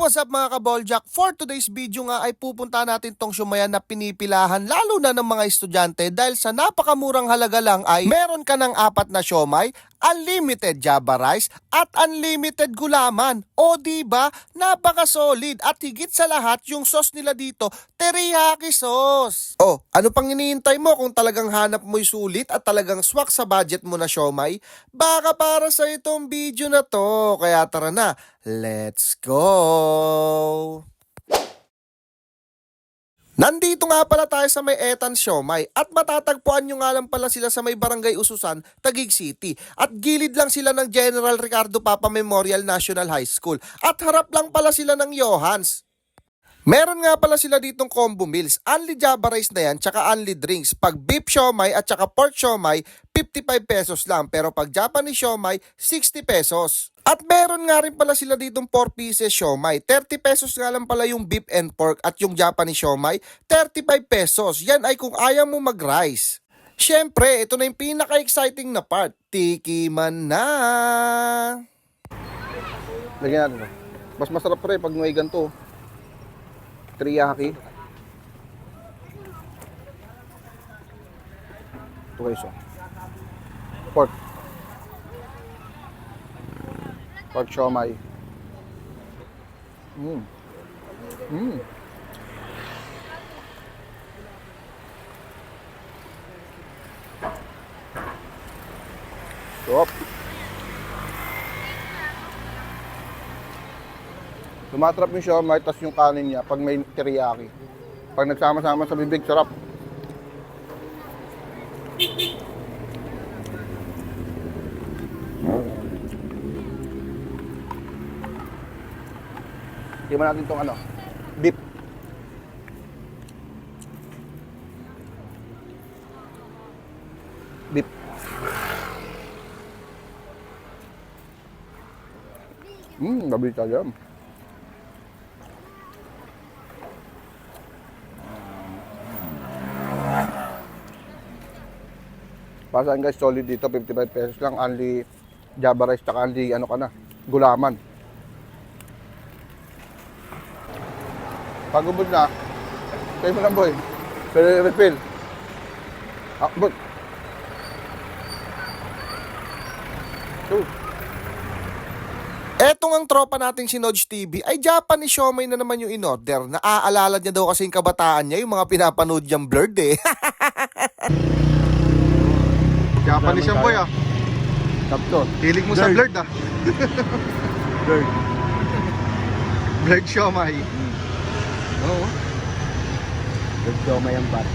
What's up mga kaboljak? For today's video nga ay pupunta natin tong Siomai na pinipilahan lalo na ng mga estudyante dahil sa napakamurang halaga lang ay meron ka ng 4 na siomai, unlimited Java rice at unlimited gulaman. O diba? Napaka-solid at higit sa lahat yung sauce nila dito, teriyaki sauce. Oh, ano pang iniintay mo kung talagang hanap mo'y sulit at talagang swak sa budget mo na siomai? Baka para sa itong video na to. Kaya tara na, let's go! Nandito nga pala tayo sa may Etan Siomai at matatagpuan nyo nga lang pala sila sa may Barangay Ususan, Taguig City. At gilid lang sila ng General Ricardo Papa Memorial National High School at harap lang pala sila ng Johans. Meron nga pala sila ditong combo meals, only Java rice na yan, tsaka only drinks. Pag beef siomai at tsaka pork siomai, 55 pesos lang. Pero pag Japanese siomai, 60 pesos. At meron nga rin pala sila ditong 4 pieces siomai. 30 pesos nga lang pala yung beef and pork at yung Japanese siomai, 35 pesos. Yan ay kung ayaw mo mag-rice. Syempre, ito na yung pinaka-exciting na part. Tikiman na! Lagyan natin. Mas masarap pre pag may ganito. Teriyaki. Ito guys, oh. Pork. Pork siomai. Stop. Tumatrap yung siomai, tas yung kanin niya pag may teriyaki. Pag nagsama-sama sa bibig, sarap. Tingnan natin itong ano, beef. Beef. Gabi tayo. Pasan guys, solid dito, 55 pesos lang, only Java rice, tsaka only ano ka na, gulaman. Pag ubod na, kayo mo lang boy, pero refill. But Etong ang tropa nating si Nodge TV ay Japanese siomai na naman yung in-order. Naaalala niya daw kasi yung kabataan niya, yung mga pinapanood niyang blurred eh. Japanese yan boy ah. Tapos, hilig mo sa blurred ah. Blurred. Blurred siomai. Oo. Blurred siomai ang bat.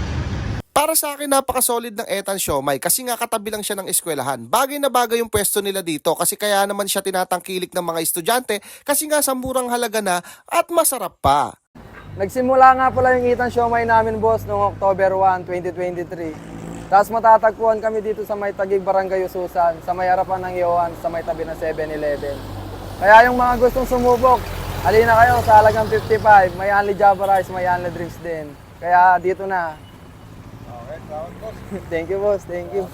Para sa akin, napaka-solid ng Etan Siomai kasi nga katabi lang siya ng eskwelahan. Bagay na bagay yung pwesto nila dito kasi kaya naman siya tinatangkilik ng mga estudyante kasi nga sa murang halaga na at masarap pa. Nagsimula nga pala yung Etan Siomai namin boss noong October 1, 2023. Tapos matatagpuan kami dito sa may Taguig Barangay Ususan, sa may harapan ng Johans, sa may tabi ng 7-Eleven. Kaya yung mga gustong sumubok, halina kayo sa halagang 55, may only Java rice, may only drinks din. Kaya dito na. Okay, salamat boss. Thank you boss, thank you.